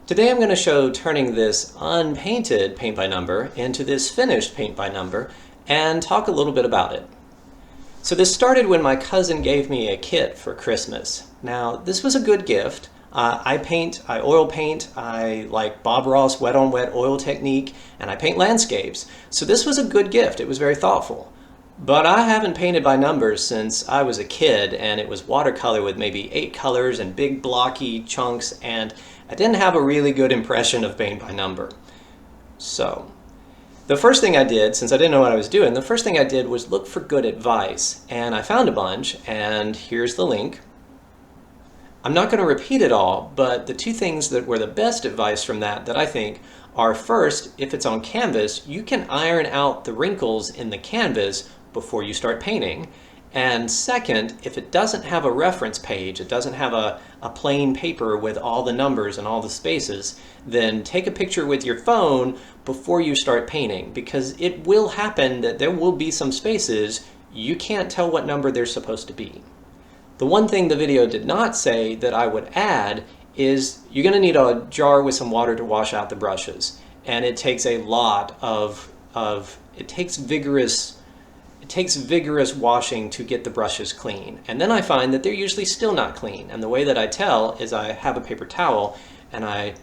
Today I'm going to show turning this unpainted paint by number into this finished paint by number and talk a little bit about it. So this started when my cousin gave me a kit for Christmas. Now this was a good gift. I oil paint, I like Bob Ross wet on wet oil technique, and I paint landscapes. So this was a good gift. It was very thoughtful. But I haven't painted by numbers since I was a kid, and it was watercolor with maybe 8 colors and big blocky chunks, and I didn't have a really good impression of paint by number. So the first thing I did, since I didn't know what I was doing, the first thing I did was look for good advice, and I found a bunch, and here's the link. I'm not going to repeat it all, but the two things that were the best advice from that I think are, first, if it's on canvas, you can iron out the wrinkles in the canvas before you start painting. And second, if it doesn't have a reference page, it doesn't have a plain paper with all the numbers and all the spaces, then take a picture with your phone before you start painting, because it will happen that there will be some spaces you can't tell what number they're supposed to be. The one thing the video did not say that I would add is you're going to need a jar with some water to wash out the brushes. And it takes a lot it takes vigorous washing to get the brushes clean. And then I find that they're usually still not clean. And the way that I tell is I have a paper towel and I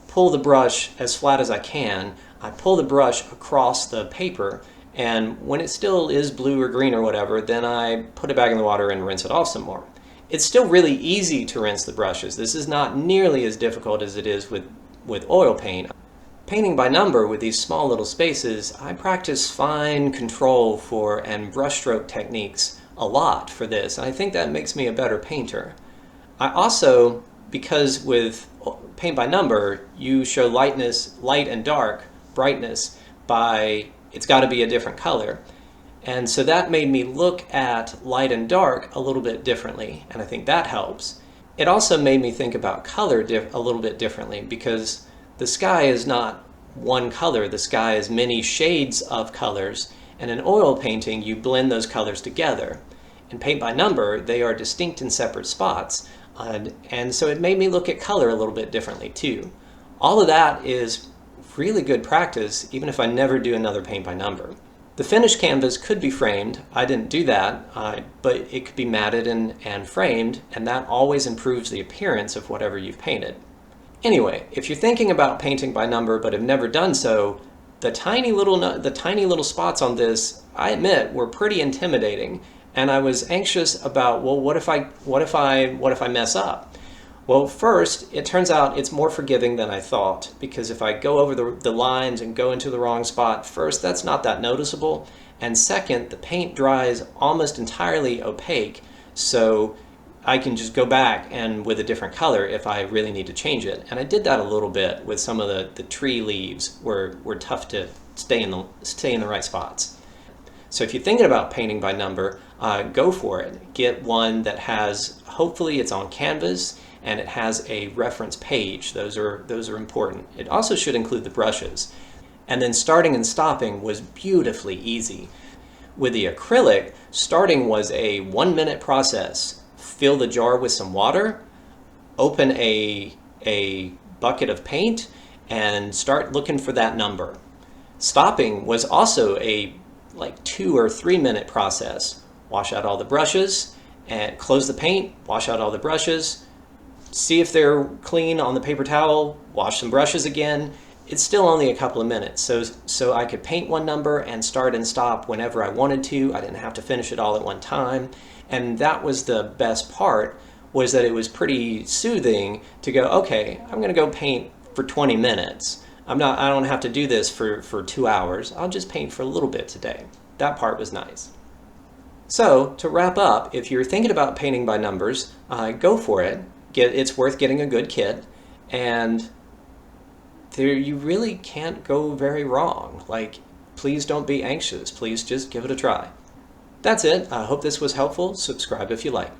pull the brush as flat as I can. I pull the brush across the paper, and when it still is blue or green or whatever, then I put it back in the water and rinse it off some more. It's still really easy to rinse the brushes. This is not nearly as difficult as it is with oil paint. Painting by number with these small little spaces, I practice fine control and brushstroke techniques a lot for this. And I think that makes me a better painter. I also, because with paint by number, you show light and dark, brightness, by it's got to be a different color. And so that made me look at light and dark a little bit differently, and I think that helps. It also made me think about color a little bit differently, because the sky is not one color. The sky is many shades of colors, and in oil painting you blend those colors together. In paint by number, they are distinct and separate spots, and so it made me look at color a little bit differently too. All of that is really good practice, even if I never do another paint by number. The finished canvas could be framed. I didn't do that, but it could be matted and framed, and that always improves the appearance of whatever you've painted. Anyway, if you're thinking about painting by number but have never done so, the tiny little spots on this, I admit, were pretty intimidating, and I was anxious about, well, what if I mess up? Well, first, it turns out it's more forgiving than I thought, because if I go over the lines and go into the wrong spot, first, that's not that noticeable, and second, the paint dries almost entirely opaque, so I can just go back and with a different color if I really need to change it. And I did that a little bit with some of the tree leaves were tough to stay in the right spots. So if you're thinking about painting by number, go for it. Get one that has, hopefully it's on canvas, and it has a reference page. Those are important. It also should include the brushes. And then starting and stopping was beautifully easy. With the acrylic, starting was a 1-minute process. Fill the jar with some water, open a bucket of paint, and start looking for that number. Stopping was also a 2 or 3 minute process. Wash out all the brushes, and close the paint, wash out all the brushes, see if they're clean on the paper towel, wash some brushes again. It's still only a couple of minutes, so I could paint one number and start and stop whenever I wanted to. I didn't have to finish it all at one time. And that was the best part, was that it was pretty soothing to go, okay, I'm going to go paint for 20 minutes. I don't have to do this for 2 hours. I'll just paint for a little bit today. That part was nice. So to wrap up, if you're thinking about painting by numbers, go for it. It's worth getting a good kit, and you really can't go very wrong. Please don't be anxious. Please just give it a try. That's it. I hope this was helpful. Subscribe if you like.